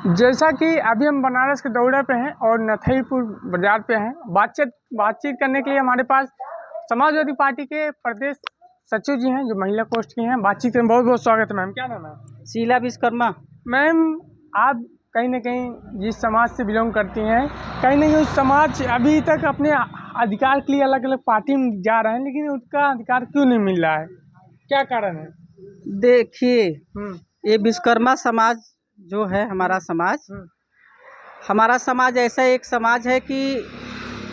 जैसा कि अभी हम बनारस के दौरे पे हैं और नथईपुर बाजार पे हैं। बातचीत करने के लिए हमारे पास समाजवादी पार्टी के प्रदेश सचिव जी हैं जो महिला पोस्ट की हैं। बातचीत में बहुत बहुत स्वागत है। मैम, क्या नाम है? शीला विश्वकर्मा। मैम, आप कहीं ना कहीं जिस समाज से बिलोंग करती हैं, कहीं ना कहीं उस समाज अभी तक अपने अधिकार के लिए अलग अलग पार्टी में जा रहे हैं, लेकिन उसका अधिकार क्यों नहीं मिल रहा है? क्या कारण है? देखिए, ये विश्वकर्मा समाज जो है हमारा समाज ऐसा एक समाज है कि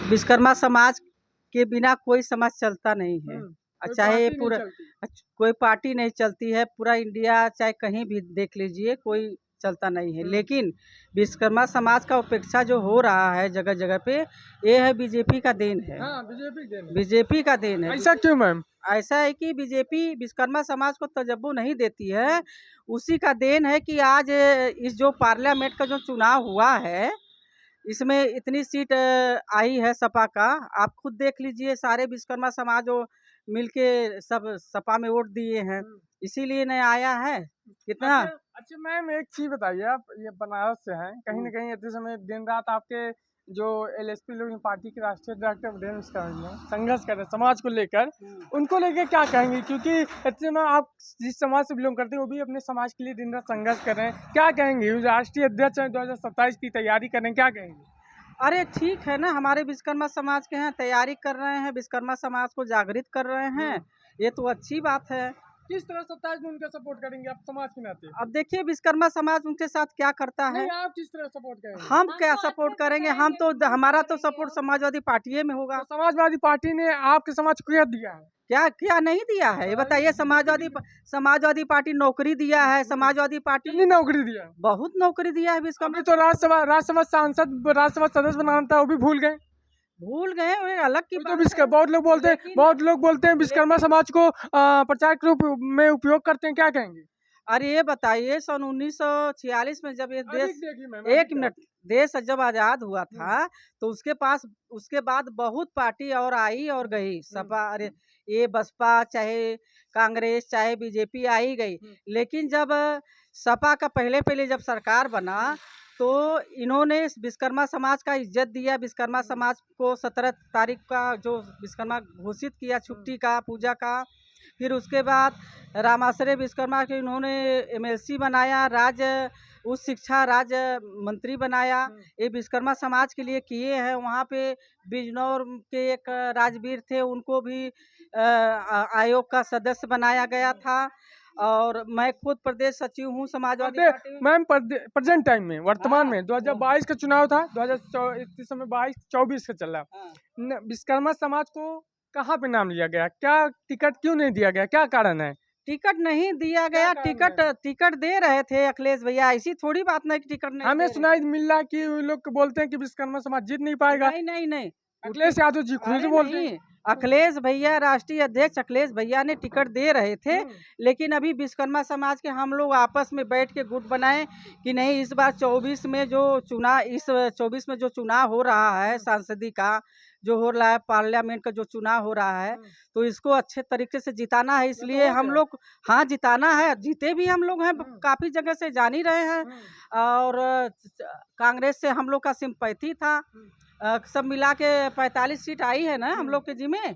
विश्वकर्मा समाज के बिना कोई समाज चलता नहीं है। चाहे पूरा कोई पार्टी नहीं चलती है, पूरा इंडिया चाहे कहीं भी देख लीजिए, कोई चलता नहीं है। लेकिन विश्वकर्मा समाज का उपेक्षा जो हो रहा है जगह जगह पे, ये है बीजेपी का देन है। बीजेपी का देन है। ऐसा क्यों मैम? ऐसा है कि बीजेपी विश्वकर्मा समाज को तजब्बो नहीं देती है। उसी का देन है कि आज इस जो पार्लियामेंट का जो चुनाव हुआ है, इसमें इतनी सीट आई है सपा का। आप खुद देख लीजिए, सारे विश्वकर्मा समाज जो मिलके सब सपा में वोट दिए हैं, इसीलिए नहीं आया है कितना। अच्छा मैम, एक चीज बताइए, आप ये बनारस से हैं, कहीं ना कहीं इतने समय दिन रात आपके जो एलएसपी लोग पार्टी के राष्ट्रीय डायरेक्टर संघर्ष कर रहे हैं समाज को लेकर, उनको लेकर क्या कहेंगे? क्योंकि इतने में आप जिस समाज से बिलोंग करते हैं वो भी अपने समाज के लिए दिन रात संघर्ष कर रहे हैं, क्या कहेंगे? राष्ट्रीय अध्यक्ष 2027 की तैयारी कर रहे हैं, क्या कहेंगे? अरे ठीक है ना, हमारे विश्वकर्मा समाज के हैं, तैयारी कर रहे हैं, विश्वकर्मा समाज को जागृत कर रहे हैं, ये तो अच्छी बात है। किस तरह 27 में उनका सपोर्ट करेंगे आप समाज के नाते? अब देखिए विश्वकर्मा समाज उनके साथ क्या करता है। आप किस तरह सपोर्ट करेंगे? हम क्या सपोर्ट करेंगे? हम तो हमारा तो सपोर्ट समाजवादी पार्टी में होगा। तो समाजवादी पार्टी ने आपके समाज को क्या दिया है? क्या नहीं दिया है ये बताइए। समाजवादी पार्टी नौकरी दिया है। समाजवादी पार्टी कितनी नौकरी दिया? बहुत नौकरी दिया है विश्वकर्मा। तो राज्यसभा सांसद, राज्यसभा सदस्य बनाना था, वो भी भूल गए। वे अलग की बात है। बहुत लोग बोलते हैं विश्वकर्मा समाज को प्रचार के रूप में उपयोग करते हैं, क्या कहेंगे? अरे ये बताइए, सन 1946 में जब ये देश, एक मिनट, देश जब आजाद हुआ था, तो उसके बाद बहुत पार्टी और आई और गई। सपा, अरे ये बसपा चाहे कांग्रेस चाहे बीजेपी आई गई, लेकिन जब सपा का पहले जब सरकार बना तो इन्होंने विश्वकर्मा समाज का इज्जत दिया। विश्वकर्मा समाज को 17 तारीख का जो विश्वकर्मा घोषित किया, छुट्टी का, पूजा का। फिर उसके बाद रामाश्रय विश्वकर्मा के इन्होंने एमएलसी बनाया, राज्य उच्च शिक्षा राज्य मंत्री बनाया। ये विश्वकर्मा समाज के लिए किए हैं। वहाँ पे बिजनौर के एक राजवीर थे, उनको भी आयोग का सदस्य बनाया गया था। और मैं खुद प्रदेश सचिव हूँ Samajwadi party. Ma'am, present time में, वर्तमान में 2022 का चुनाव था, 2022-24 का चल रहा। विश्वकर्मा समाज को कहाँ पे नाम लिया गया? क्या टिकट क्यों नहीं दिया गया? क्या कारण है? टिकट नहीं दिया गया। टिकट दे रहे थे अखिलेश भैया, ऐसी थोड़ी बात नहीं कि टिकट नहीं। हमें सुनाई मिल रहा है कि लोग बोलते हैं कि विश्वकर्मा समाज जीत नहीं पाएगा। नहीं, अखिलेश यादव जी खुद बोलते हैं। अखिलेश भैया, राष्ट्रीय अध्यक्ष अखिलेश भैया ने टिकट दे रहे थे, लेकिन अभी विश्वकर्मा समाज के हम लोग आपस में बैठ के गुट बनाए कि नहीं, इस बार 24 में जो चुनाव हो रहा है, सांसदी का जो हो रहा है, पार्लियामेंट का जो चुनाव हो रहा है, तो इसको अच्छे तरीके से जिताना है। इसलिए हम लोग, हाँ जिताना है, जीते भी हम लोग हैं, काफ़ी जगह से जान ही रहे हैं। और कांग्रेस से हम लोग का सिंपैथी था। सब मिला के 45 सीट आई है ना हम लोग के जिम्मे।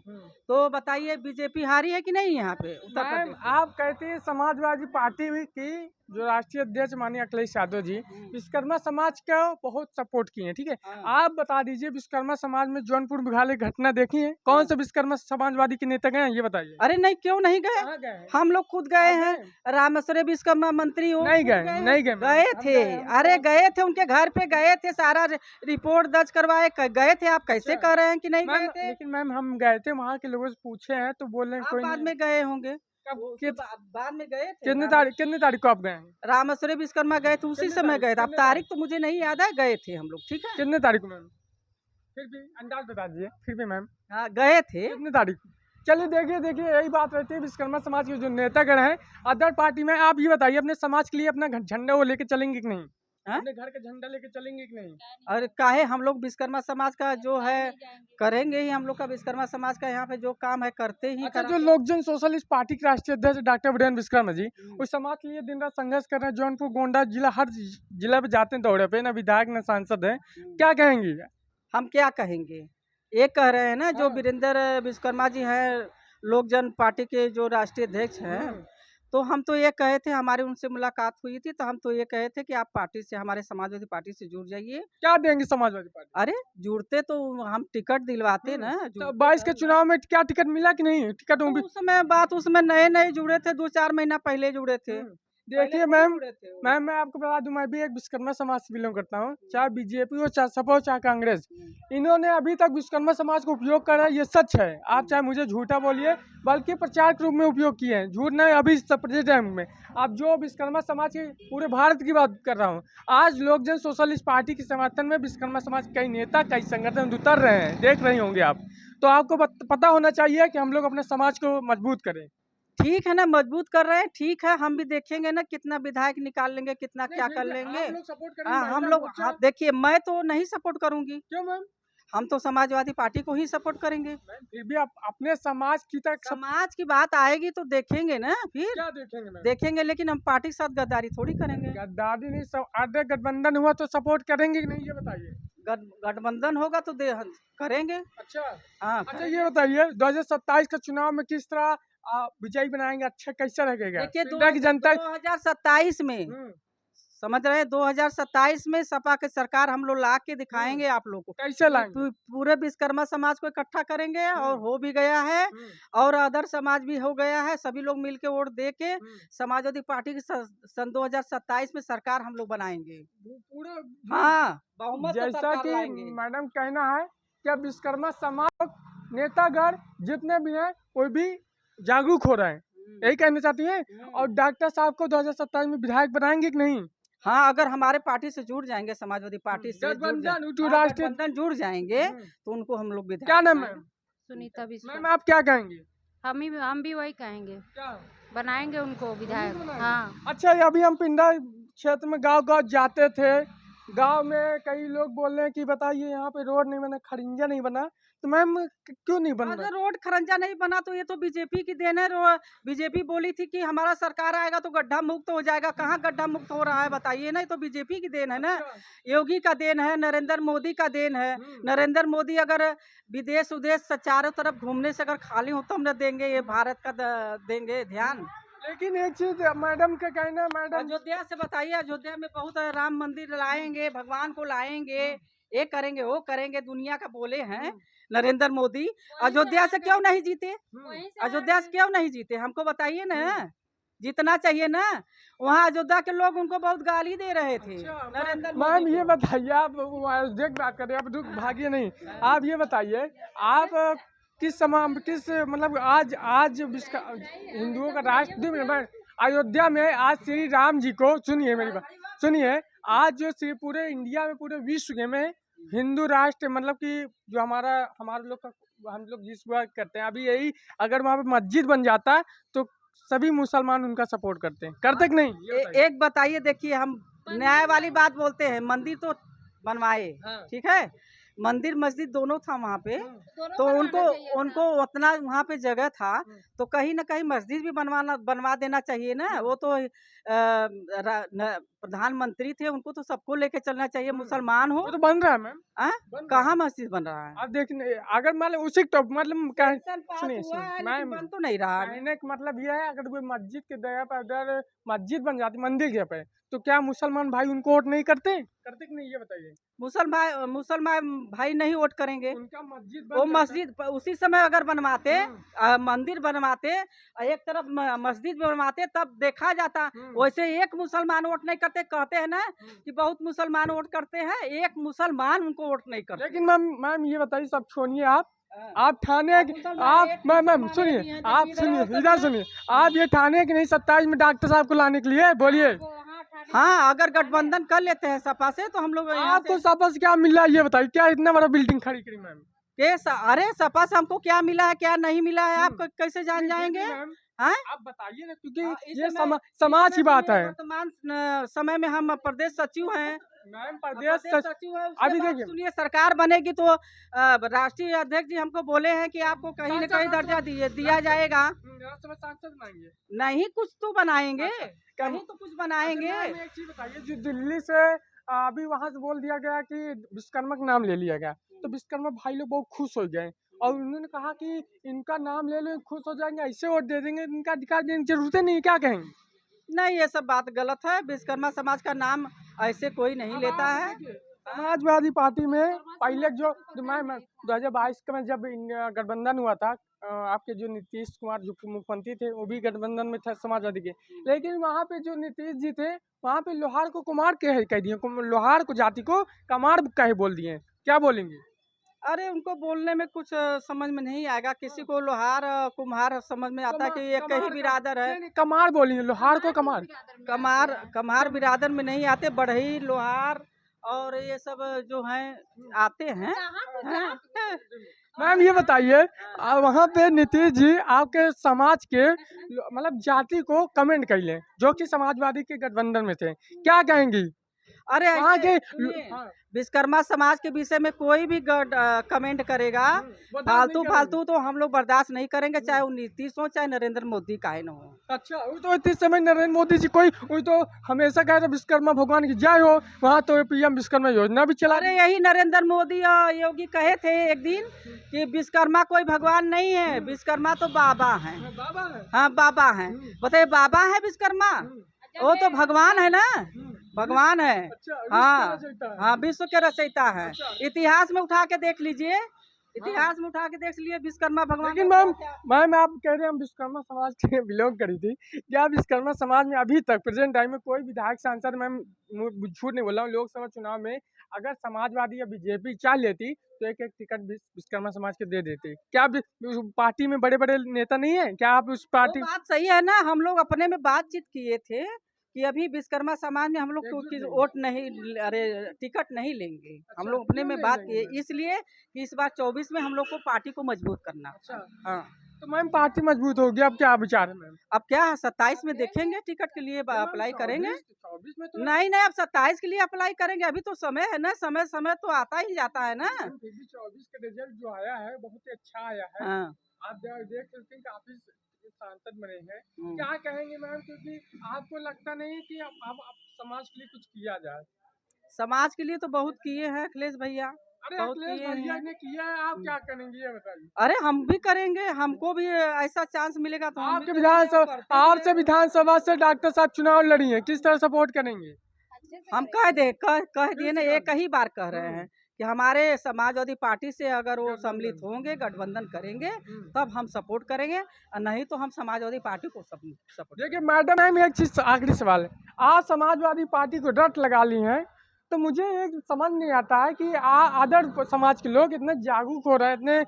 तो बताइए बीजेपी हारी है कि नहीं यहाँ पे उत्तर प्रदेश? आप कहते हैं समाजवादी पार्टी की जो राष्ट्रीय अध्यक्ष माननीय अखिलेश यादव जी विश्वकर्मा समाज का बहुत सपोर्ट किए हैं, ठीक है। आप बता दीजिए, विश्वकर्मा समाज में जौनपुर मेघालय घटना देखी है? कौन से विश्वकर्मा समाजवादी के नेता गए हैं, ये बताइए। अरे नहीं, क्यों नहीं गए? हम लोग खुद गए हैं। रामेश्वरी विश्वकर्मा मंत्री हो, नहीं गए गए थे। अरे गए थे, उनके घर पे गए थे, सारा रिपोर्ट दर्ज करवाए गए थे। आप कैसे कह रहे हैं कि नहीं गए थे? लेकिन मैम, हम गए थे, वहाँ के लोगों से पूछे हैं तो बोल रहे हैं कोई बाद में गए होंगे। बाद में गए थे। कितने तारीख को आप गए हैं? रामेश्वरी विश्वकर्मा गए थे, उसी समय गए थे। अब तारीख तो मुझे नहीं याद है, गए थे हम लोग, ठीक है। कितने तारीख को मैम? फिर भी अंदाज बता दीजिए। फिर भी मैम, हाँ गए थे। कितने तारीख? चलिए देखिए यही बात रहती है। विश्वकर्मा समाज के जो नेतागण हैं अदर पार्टी में, आप ये बताइए अपने समाज के लिए अपना झंडा वो लेके चलेंगे कि नहीं? हाँ? अपने घर का झंडा लेके चलेंगे कि नहीं? और काहे हम लोग विश्वकर्मा समाज का जो है करेंगे ही, हम लोग का विश्वकर्मा समाज का यहाँ पे जो काम है करते ही अच्छा, जो करेंगे। लोक जन सोशलिस्ट पार्टी के राष्ट्रीय अध्यक्ष डॉक्टर वीरेंद्र विश्वकर्मा जी उस समाज के लिए दिन रात संघर्ष कर रहे हैं, जौनपुर गोंडा जिला हर जिला पे जाते हैं दौरे पे, ना विधायक ना सांसद है, क्या कहेंगे? हम क्या कहेंगे, ये कह रहे हैं ना जो हाँ। वीरेंद्र विश्वकर्मा जी हैं, लोक जन पार्टी के जो राष्ट्रीय अध्यक्ष हैं, तो हम तो ये कहे थे, हमारी उनसे मुलाकात हुई थी, तो हम तो ये कहे थे कि आप पार्टी से, हमारे समाजवादी पार्टी से जुड़ जाइए। क्या देंगे समाजवादी पार्टी? अरे जुड़ते तो हम टिकट दिलवाते ना, तो जुड़ते 22 के तब। चुनाव में क्या टिकट मिला कि नहीं? टिकट वो भी तो उसमें नए नए जुड़े थे, 2-4 महीना पहले जुड़े थे। देखिए मैम मैं आपको बता दूं, मैं भी एक विश्वकर्मा समाज से बिलोंग करता हूँ, चाहे बीजेपी हो, चाहे सपा हो, चाहे कांग्रेस, इन्होंने अभी तक विश्वकर्मा समाज को उपयोग करा है, ये सच है। आप चाहे मुझे झूठा बोलिए, बल्कि प्रचार के रूप में उपयोग किए हैं, झूठ नहीं। अभी प्रेजेंट टाइम में आप जो विश्वकर्मा समाज के पूरे भारत की बात कर रहा हूँ, आज लोक जन सोशलिस्ट पार्टी के समर्थन में विश्वकर्मा समाज के कई नेता, कई संगठन उतर रहे हैं, देख रही होंगे आप। तो आपको पता होना चाहिए कि हम लोग अपने समाज को मजबूत करें। ठीक है ना, मजबूत कर रहे हैं, ठीक है, हम भी देखेंगे ना कितना विधायक निकाल लेंगे, कितना नहीं, क्या फिर कर भी लेंगे। आप लोग सपोर्ट करेंगे हाँ, हम महिला लोग, मोर्चा? हाँ, देखिए मैं तो नहीं सपोर्ट करूंगी, क्यों मैम? हम तो समाजवादी पार्टी को ही सपोर्ट करेंगे। मैम फिर भी आप अपने समाज की तक समाज की बात आएगी तो देखेंगे ना, फिर क्या देखेंगे मैम? देखेंगे, लेकिन हम पार्टी के साथ गद्दारी थोड़ी करेंगे। गद्दारी नहीं, सब आधे गठबंधन हुआ तो सपोर्ट करेंगे कि नहीं, ये बताइए। गठबंधन होगा तो करेंगे। अच्छा हाँ, अच्छा, ये बताइए 2027 का चुनाव में किस तरह विजयी बनाएंगे, अच्छा कैसा लगेगा? देखिए इंडिया की जनता 2027 में, समझ रहे हैं, 2027 में सपा की सरकार हम लोग ला के दिखाएंगे आप लोग को। कैसे लाएंगे? पूरे विश्वकर्मा समाज को इकट्ठा करेंगे, और हो भी गया है, और अदर समाज भी हो गया है, सभी लोग मिलके वोट दे के समाजवादी पार्टी की सन 2027 में सरकार हम लोग बनाएंगे पूरा। हाँ, बहुमत से जैसा सरकार कि लाएंगे। मैडम कहना है कि अब विश्वकर्मा समाज नेतागण जितने भी हैं कोई भी जागरूक हो रहे हैं, यही कहना चाहती हैं। और डॉक्टर साहब को 2027 में विधायक बनाएंगे कि नहीं? हाँ, अगर हमारे पार्टी से जुड़ जाएंगे, समाजवादी पार्टी से गठबंधन जुड़ जाएंगे तो उनको हम लोग विधायक। क्या नाम है? सुनीता विश्वकर्मा। मैम आप क्या कहेंगे? हम भी वही कहेंगे, क्या बनाएंगे उनको विधायक। बनाएंगे? हाँ, अच्छा, अभी हम पिंडा क्षेत्र में गांव जाते थे, गांव में कई लोग बोल रहे हैं कि बताइए यहाँ पे रोड नहीं बना, खड़ंजा नहीं बना, तो मैम क्यों नहीं बन रहा? रोड खरंजा नहीं बना तो ये तो बीजेपी की देन है। बीजेपी बोली थी कि हमारा सरकार आएगा तो गड्ढा मुक्त हो जाएगा, कहाँ गड्ढा मुक्त हो रहा है बताइए ना, ये तो बीजेपी की देन है ना, योगी का देन है, नरेंद्र मोदी का देन है। नरेंद्र मोदी अगर विदेश उदेश से चारों तरफ घूमने से अगर खाली हो तो हम न देंगे, ये भारत का देंगे ध्यान। लेकिन एक चीज मैडम का कहना, मैडम अयोध्या से बताइए, अयोध्या में बहुत राम मंदिर लाएंगे, भगवान को लाएंगे, ये करेंगे वो करेंगे, दुनिया का बोले हैं नरेंद्र मोदी। अयोध्या से क्यों नहीं जीते? अयोध्या से क्यों नहीं जीते, हमको बताइए ना, जीतना चाहिए ना। वहाँ अयोध्या के लोग उनको बहुत गाली दे रहे थे। नरेंद्र मैम ये बताइए, आप अयोध्या की बात कर रहे हैं, आप दुख भागिए नहीं, आप ये बताइए, आप किस मतलब आज हिंदुओं का राष्ट्र अयोध्या में आज श्री राम जी को, सुनिए मेरी बात सुनिए, आज जो पूरे इंडिया में, पूरे विश्व में हिंदू राष्ट्र, मतलब कि जो हमारे लोग का, हम लोग जिस बात करते हैं, अभी यही अगर वहाँ पे मस्जिद बन जाता तो सभी मुसलमान उनका सपोर्ट करते कि नहीं? एक बताइए, देखिए हम न्याय वाली बात बोलते हैं, मंदिर तो बनवाए, ठीक है, मंदिर मस्जिद दोनों था वहाँ पे, तो उनको उतना वहाँ पे जगह था, तो कहीं ना कहीं मस्जिद भी बनवा देना चाहिए ना। वो तो प्रधानमंत्री थे, उनको तो सबको लेके चलना चाहिए, मुसलमान हो। तो बन रहा है मैम, कहाँ मस्जिद बन रहा है? आप देखिए, अगर मतलब उसी मतलब सुनिए मैम, बन तो नहीं रहा। कहने का मतलब यह है, अगर कोई मस्जिद के जगह पर अगर मस्जिद बन जाती मंदिर के पे, तो क्या मुसलमान भाई उनको वोट नहीं करते कि नहीं, ये बताइए। मुसलमान भाई नहीं वोट करेंगे, उनका मस्जिद वो मस्जिद उसी समय अगर बनवाते, मंदिर बनवाते, एक तरफ मस्जिद बनवाते, तब देखा जाता। वैसे एक मुसलमान वोट नहीं करते, कहते हैं ना कि बहुत मुसलमान वोट करते हैं, एक मुसलमान उनको वोट नहीं करते। लेकिन मैम ये बताइए, सब छोड़िए, आप ठाने आप मैम सुनिए, आप सुनिए, इधर सुनिए, आप ये ठाने कि नहीं 27 में डॉक्टर साहब को लाने के लिए, बोलिए। हाँ, अगर गठबंधन कर लेते हैं सपा से तो हम लोग आपको सपा से क्या मिल रहा है, ये बताइए। क्या इतना बड़ा बिल्डिंग खड़ी करी मैम? अरे सपा से हमको क्या मिला है, क्या नहीं मिला है, आप कैसे जान जाएंगे? हाँ? आप बताइए ना, क्योंकि इस ये समय- समाज की बात है। वर्तमान समय में हम प्रदेश सचिव हैं। मैम प्रदेश सचिव है, उसके अभी बाद देखिए, सुनिए सरकार बनेगी तो राष्ट्रीय अध्यक्ष जी हमको बोले हैं कि आपको कहीं न कहीं दर्जा दिया जाएगा। राज्यसभा सांसद बनाएंगे। नहीं कुछ तो बनाएंगे, अच्छा, कहीं तो कुछ बनाएंगे। अच्छा, मैम एक चीज बताइए, जो दिल्ली से अभी वहां से बोल दिया गया कि विश्वकर्मा का नाम ले लिया गया, तो विश्वकर्मा भाई लोग बहुत खुश हो गए और उन्होंने कहा कि इनका नाम ले लो, खुश हो जाएंगे, ऐसे वोट दे देंगे, इनका अधिकार देने की जरूरत नहीं, क्या कहेंगे? नहीं ये सब बात गलत है, विश्वकर्मा समाज का नाम ऐसे कोई नहीं लेता है। समाजवादी पार्टी में पहले जो मैं 2022 का में जब गठबंधन हुआ था, आपके जो नीतीश कुमार जो मुख्यमंत्री थे वो भी गठबंधन में थे समाजवादी के, लेकिन वहाँ पे जो नीतीश जी थे वहाँ पे लोहार को कुमार कह दिए, लोहार को जाति को कमार कहे बोल दिए, क्या बोलेंगे? अरे उनको बोलने में कुछ समझ में नहीं आएगा, किसी को लोहार कुम्हार समझ में आता है कि एक ही बिरादर है। नहीं, कमार बोलेंगे, लोहार को कमार। कमार बिरादर में नहीं आते, बढ़ई लोहार और ये सब जो हैं आते हैं। मैम ये बताइए, वहाँ पे नीतीश जी आपके समाज के मतलब जाति को कमेंट कर ले, जो कि समाजवादी के गठबंधन में थे, क्या कहेंगी? अरे वहाँ के हाँ। विश्वकर्मा समाज के विषय में कोई भी कमेंट करेगा फालतू तो हम लोग बर्दाश्त नहीं करेंगे, चाहे वो नीतीश हो चाहे नरेंद्र मोदी का न हो। अच्छा, वो तो इस समय नरेंद्र मोदी जी कोई वो तो हमेशा कहते हैं विश्वकर्मा भगवान की जय हो, वहाँ तो पीएम विश्वकर्मा योजना भी चला रहे। यही नरेंद्र मोदी और योगी कहे थे एक दिन कि विश्वकर्मा कोई भगवान नहीं है, विश्वकर्मा तो बाबा हैं। बाबा है। हाँ बाबा हैं, बताइए बाबा है विश्वकर्मा, वो तो भगवान है ना, भगवान है। हाँ हाँ, विश्व के रचयिता है। इतिहास में उठा के देख लीजिए, इतिहास में उठा के देख लिए विश्वकर्मा भगवान। लेकिन मैम आप कह रहे हैं हम विश्वकर्मा समाज के बिलोंग करी थी, क्या विश्वकर्मा समाज में अभी तक प्रेजेंट टाइम में कोई विधायक सांसद, मैम झूठ नहीं बोल रहा हूँ, लोकसभा चुनाव में अगर समाजवादी या बीजेपी चाह लेती तो एक एक टिकट विश्वकर्मा समाज के दे देती, क्या पार्टी में बड़े बड़े नेता नहीं है, क्या आप उस पार्टी? बात सही है ना, हम लोग अपने में बातचीत किए थे कि अभी विश्वकर्मा समाज में हम लोग वोट नहीं, अरे टिकट नहीं लेंगे। हम लोग अपने में बात किए इसलिए कि इस बार 24 में हम लोग को पार्टी को मजबूत करना। हाँ तो मैम पार्टी मजबूत होगी, अब क्या विचार है मैम? अब क्या है, 27 में देखेंगे, टिकट के लिए अप्लाई करेंगे। 24 में तो नहीं अब 27 के लिए अप्लाई करेंगे, अभी तो समय है ना, समय तो आता ही जाता है ना। 24 का रिजल्ट जो आया है बहुत ही अच्छा आया है। हाँ। आप देख सकते हैं काफी सांसद बने हैं, क्या कहेंगे मैम, क्योंकि आपको लगता नहीं कि अब समाज के लिए कुछ किया जाए? समाज के लिए तो बहुत किए हैं अखिलेश भैया, अरे अखिलेश भैया ने किया है, आप क्या करेंगे ये बताइए? अरे हम भी करेंगे, हमको भी ऐसा चांस मिलेगा तो आपके विधानसभा, आपसे विधानसभा से डॉक्टर साहब चुनाव लड़ी है, किस तरह सपोर्ट करेंगे? हम कह दिए ना, एक ही बार कह रहे हैं कि हमारे समाजवादी पार्टी से अगर वो सम्मिलित होंगे, गठबंधन करेंगे तब हम सपोर्ट करेंगे, और नहीं तो हम समाजवादी पार्टी को सपोर्ट। देखिए मैडम, मैम एक चीज आखिरी सवाल है, आप समाजवादी पार्टी को डट लगा ली हैं, तो मुझे एक समझ नहीं आता है कि अदर समाज के लोग इतने जागरूक हो रहे हैं, इतने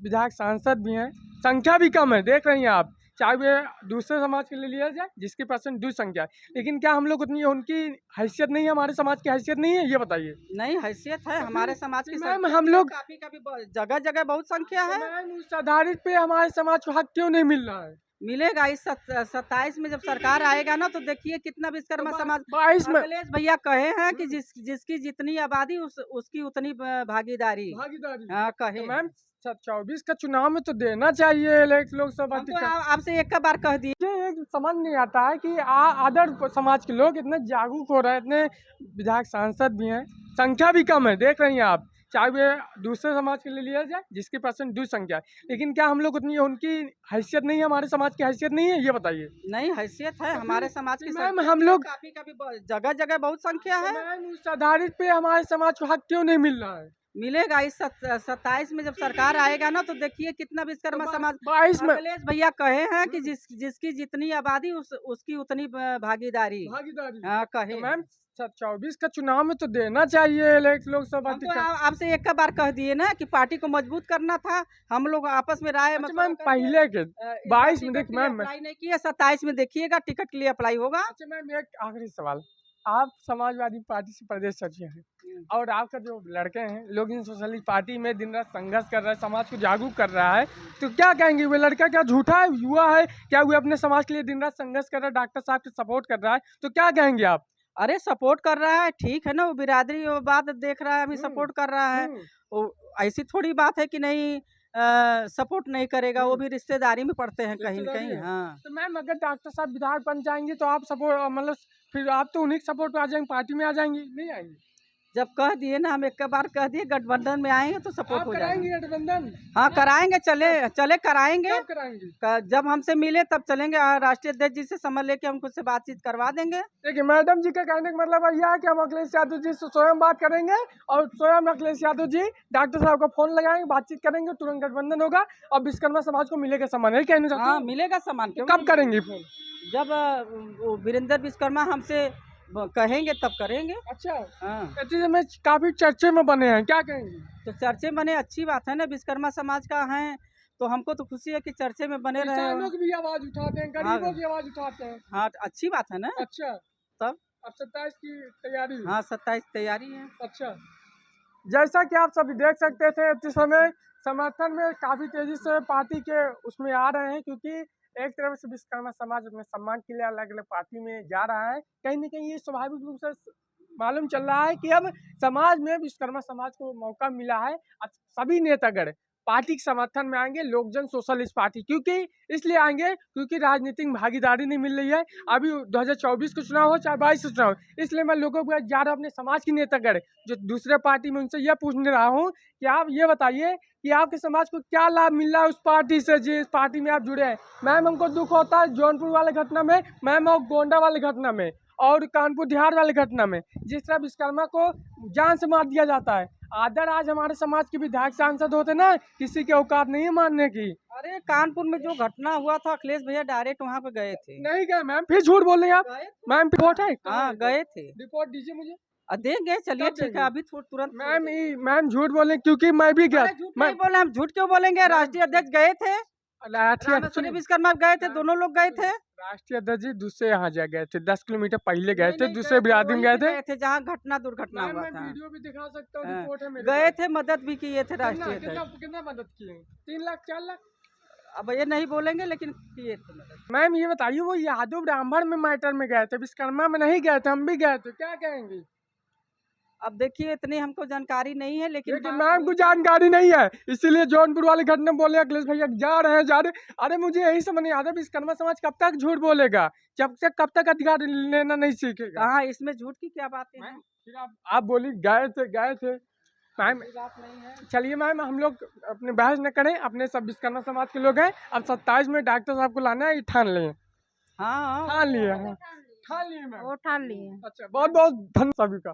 विधायक सांसद भी हैं, संख्या भी कम है, देख रही हैं आप, चाहे वे दूसरे समाज के लिए लिया जाए जिसकी परसेंट दूर संख्या है, लेकिन क्या हम लोग उतनी उनकी हैसियत नहीं है, हमारे समाज की हैसियत नहीं है, ये बताइए। नहीं हैसियत है हमारे समाज की, मैम हम लोग काफी जगह जगह बहुत संख्या है। मैम उस आधारित पे हमारे समाज को हक क्यों नहीं मिल रहा है? मिलेगा इस 27 में जब सरकार आएगा ना, तो देखिए कितना विश्वकर्मा समाज। 22 में अखिलेश भैया कहे हैं कि जिसकी जितनी आबादी उसकी उतनी भागीदारी। हाँ कहे। तो मैम 24 का चुनाव में तो देना चाहिए लोकसभा तो आपसे एक बार कह दिए, मुझे एक समझ नहीं आता है कि अदर समाज के लोग इतने जागरूक हो रहे हैं, इतने विधायक सांसद भी हैं, संख्या भी कम है, देख रही हैं आप, चाहे वे दूसरे समाज के लिए लिया जाए जिसकी परसेंट दूर संख्या है, लेकिन क्या हम लोग उतनी उनकी हैसियत नहीं है, हमारे समाज की हैसियत नहीं है, ये बताइए। नहीं हैसियत है हमारे समाज की। मैम हम लोग काफी जगह जगह बहुत संख्या है। मैम उस आधारित पे हमारे समाज को हक क्यों नहीं मिल रहा है? मिलेगा इस 27 में जब सरकार आएगा ना, तो देखिए कितना विश्वकर्मा समाज। 22 में अखिलेश भैया कहे हैं कि जिसकी जितनी आबादी उसकी उतनी भागीदारी। हाँ कहे। तो मैम 24 का चुनाव में तो देना चाहिए लोकसभा तो आपसे एक बार कह दिए ना कि पार्टी को मजबूत करना था, हम लोग आपस में राय। मैम पहले के 22 में देखिए मैम अप्लाई नहीं किया, 27 में देखिएगा टिकट के लिए अप्लाई होगा। अच्छा मैम एक आखिरी सवाल, आप समाजवादी पार्टी से प्रदेश सचिव हैं और आपका जो लड़के हैं लोग इन सोशलिस्ट पार्टी में दिन रात संघर्ष कर रहा है, समाज को जागरूक कर रहा है, तो क्या कहेंगे? वो लड़का क्या झूठा है, युवा है क्या? वो अपने समाज के लिए दिन रात संघर्ष कर रहा है, डॉक्टर साहब के सपोर्ट कर रहा है, तो क्या कहेंगे आप? अरे सपोर्ट कर रहा है, ठीक है ना, वो बिरादरी वो बात देख रहा है, अभी हम्म, सपोर्ट कर रहा है। हम्म, वो ऐसी थोड़ी बात है कि नहीं सपोर्ट नहीं करेगा, वो भी रिश्तेदारी में पड़ते हैं कहीं न रिश्तेदारी कहीं। है। हाँ, तो मैम अगर डॉक्टर साहब विधायक बन जाएंगे तो आप सपोर्ट मतलब फिर आप तो उन्हीं के सपोर्ट पे आ जाएंगे, पार्टी में आ जाएंगी, नहीं आएंगी? जब कह दिए ना, हम एक बार कह दिए गठबंधन में आएंगे तो सपोर्ट आप हो कराएंगे जाएगा। गठबंधन? हाँ कराएंगे, चले चले कराएंगे। कब कराएंगे? जब हमसे मिले तब चलेंगे, राष्ट्रीय अध्यक्ष जी से समझ लेके हम खुद से बातचीत करवा देंगे। देखिए मैडम जी का कहने का मतलब यह है कि हम अखिलेश यादव जी से स्वयं बात करेंगे और स्वयं अखिलेश यादव जी डॉक्टर साहब को फोन लगाएंगे, बातचीत करेंगे, तुरंत गठबंधन होगा और विश्वकर्मा समाज को मिलेगा सम्मान, यही कहना चाहते हाँ हैं? मिलेगा सामान, तो क्यों कब करेंगे फोन? जब वो वीरेंद्र विश्वकर्मा हमसे कहेंगे तब करेंगे। अच्छा, हाँ इस में काफी चर्चे में बने हैं, क्या कहेंगे? तो चर्चे बने, अच्छी बात है ना, विश्वकर्मा समाज का है तो हमको तो खुशी है कि चर्चे में बने रहे। किसानों की भी आवाज उठाते हैं, गरीबों की आवाज उठाते हैं। हाँ तो अच्छी बात है ना। अच्छा, तब अब 27 की तैयारी है। हाँ 27 तैयारी है। अच्छा, जैसा कि आप सभी देख सकते थे इस समय समर्थन में काफी तेजी से पार्टी के उसमें आ रहे हैं, क्योंकि एक तरफ से विश्वकर्मा समाज अपने सम्मान के लिए अलग अलग पार्टी में जा रहा है। कहीं ना कहीं ये स्वाभाविक रूप से मालूम चल रहा है कि अब समाज में विश्वकर्मा समाज को मौका मिला है। अब सभी नेतागण पार्टी के समर्थन में आएंगे, लोकजन सोशलिस्ट पार्टी, क्योंकि इसलिए आएंगे क्योंकि राजनीतिक भागीदारी नहीं मिल रही है। अभी 2024 का चुनाव हो चाहे 22 का चुनाव हो, इसलिए मैं लोगों को जा रहा अपने समाज के नेतागण जो दूसरे पार्टी में, उनसे यह पूछने रहा हूँ कि आप ये बताइए कि आपके समाज को क्या लाभ मिल रहा है उस पार्टी से जिस पार्टी में आप जुड़े हैं। मैम हमको दुख होता है जौनपुर वाले घटना में, मैम और गोंडा वाले घटना में और कानपुर देहात वाली घटना में, जिस तरह विश्वकर्मा को जान से मार दिया जाता है। आदर आज हमारे समाज के विधायक सांसद होते ना, किसी के औकात नहीं है मानने की। अरे कानपुर में जो घटना हुआ था, अखिलेश भैया डायरेक्ट वहाँ पे गए थे। नहीं गए मैम, फिर झूठ बोल रहे हैं आप। गए थे? मैम रिपोर्ट है? हाँ गए थे। रिपोर्ट दीजिए मुझे। देंगे, चलिए कब ठीक देंगे? है, अभी तुरंत। मैम झूठ बोले क्योंकि मैं भी गया। अरे झूठ नहीं बोले, हम झूठ क्यों बोलेंगे? राष्ट्रीय अध्यक्ष गए थे, रामेश्वरी विश्वकर्मा गए थे, दोनों लोग गए थे। राष्ट्रीय अध्यक्ष जी दूसरे यहाँ जा गए थे, 10 किलोमीटर पहले गए थे, नहीं, दूसरे बिरादरी में गए थे। जहाँ घटना दुर्घटना हुआ था। वीडियो भी दिखा सकता हूँ, हाँ, रिपोर्ट है मेरे गए पास। थे, मदद भी किए थे राष्ट्रीय अध्यक्ष। कितना मदद किए? 3 लाख 4 लाख? अब ये नहीं बोलेंगे लेकिन किए थे मदद। मैम ये बताइए वो यादव ब्राह्मण में मैटर में गए थे, विश्वकर्मा में नहीं गए थे, हम भी गए थे, क्या कहेंगे? अब देखिए इतनी हमको जानकारी नहीं है, लेकिन मैम को जानकारी नहीं है, इसीलिए जौनपुर वाले घटना बोले अखिलेश भैया जा रहे हैं जा रहे। अरे मुझे यही समझ नहीं आता विश्वकर्मा समाज कब तक झूठ बोलेगा, कब तक अधिकार लेना नहीं सीखेगा। कहाँ इसमें झूठ की क्या बातें हैं? फिर आप बोली गए थे मैम। बात नहीं है। चलिए मैम हम लोग अपने बहस न करें, अपने सब विश्वकर्मा समाज के लोग हैं। अब 27 में डॉक्टर साहब को लाना है, ये ठान लिए। हाँ ठान लिए मैम। वो ठान लिए। अच्छा बहुत बहुत धन्यवाद सभी का।